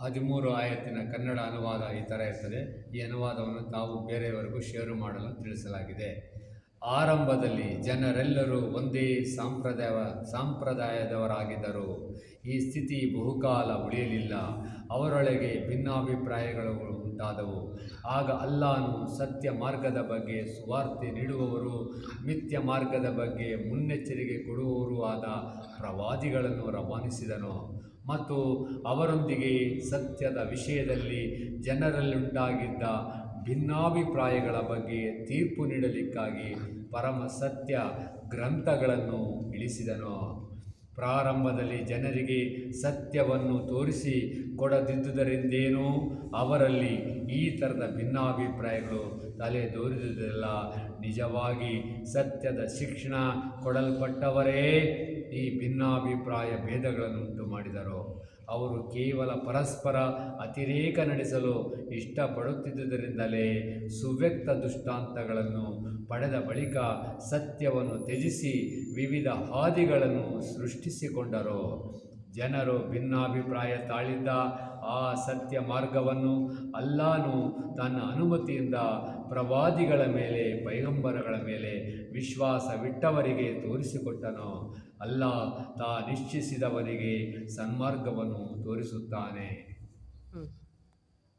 13 ಆಯತ್ತಿನ ಕನ್ನಡ ಅನುವಾದ ಈ ಥರ ಇರ್ತದೆ. ಈ ಅನುವಾದವನ್ನು ತಾವು ಬೇರೆಯವರಿಗೂ ಶೇರು ಮಾಡಲು ತಿಳಿಸಲಾಗಿದೆ. ಆರಂಭದಲ್ಲಿ ಜನರೆಲ್ಲರೂ ಒಂದೇ ಸಂಪ್ರದಾಯದವರಾಗಿದ್ದರು. ಈ ಸ್ಥಿತಿ ಬಹುಕಾಲ ಉಳಿಯಲಿಲ್ಲ. ಅವರೊಳಗೆ ಭಿನ್ನಾಭಿಪ್ರಾಯಗಳು ಉಂಟಾದವು. ಆಗ ಅಲ್ಲಾಹನು ಸತ್ಯ ಮಾರ್ಗದ ಬಗ್ಗೆ ಸುವಾರ್ತೆ ನೀಡುವವರು, ಮಿಥ್ಯ ಮಾರ್ಗದ ಬಗ್ಗೆ ಮುನ್ನೆಚ್ಚರಿಕೆ ಕೊಡುವವರೂ ಆದ ಪ್ರವಾದಿಗಳನ್ನು ರವಾನಿಸಿದನು ಮತ್ತು ಅವರೊಂದಿಗೆ ಸತ್ಯದ ವಿಷಯದಲ್ಲಿ ಜನರಲ್ಲುಂಟಾಗಿದ್ದ ಭಿನ್ನಾಭಿಪ್ರಾಯಗಳ ಬಗ್ಗೆ ತೀರ್ಪು ನೀಡಲಿಕ್ಕಾಗಿ ಪರಮ ಸತ್ಯ ಗ್ರಂಥಗಳನ್ನು ಇಳಿಸಿದನು. ಪ್ರಾರಂಭದಲ್ಲಿ ಜನರಿಗೆ ಸತ್ಯವನ್ನು ತೋರಿಸಿ ಕೊಡದಿದ್ದುದರಿಂದೇನೋ ಅವರಲ್ಲಿ ಈ ಥರದ ಭಿನ್ನಾಭಿಪ್ರಾಯಗಳು ತಲೆದೋರಿದುದಲ್ಲ. ನಿಜವಾಗಿ ಸತ್ಯದ ಶಿಕ್ಷಣ ಕೊಡಲ್ಪಟ್ಟವರೇ ಈ ಭಿನ್ನಾಭಿಪ್ರಾಯ ಭೇದಗಳನ್ನುಂಟು ಮಾಡಿದರು. ಅವರು ಕೇವಲ ಪರಸ್ಪರ ಅತಿರೇಕ ನಡೆಸಲು ಇಷ್ಟಪಡುತ್ತಿದ್ದುದರಿಂದಲೇ ಸುವ್ಯಕ್ತ ದೃಷ್ಟಾಂತಗಳನ್ನು ಪಡೆದ ಬಳಿಕ ಸತ್ಯವನ್ನು ತ್ಯಜಿಸಿ ವಿವಿಧ ಹಾದಿಗಳನ್ನು ಸೃಷ್ಟಿಸಿಕೊಂಡರು. ಜನರು ಭಿನ್ನಾಭಿಪ್ರಾಯ ತಾಳಿದ್ದ ಆ ಸತ್ಯ ಮಾರ್ಗವನ್ನು ಅಲ್ಲಾಹನು ತನ್ನ ಅನುಮತಿಯಿಂದ ಪ್ರವಾದಿಗಳ ಮೇಲೆ, ಪೈಗಂಬರಗಳ ಮೇಲೆ ವಿಶ್ವಾಸವಿಟ್ಟವರಿಗೆ ತೋರಿಸಿಕೊಟ್ಟನು. ಅಲ್ಲಾಹ್ ತಾ ನಿಶ್ಚಯಿಸಿದವರಿಗೆ ಸನ್ಮಾರ್ಗವನ್ನು ತೋರಿಸುತ್ತಾನೆ.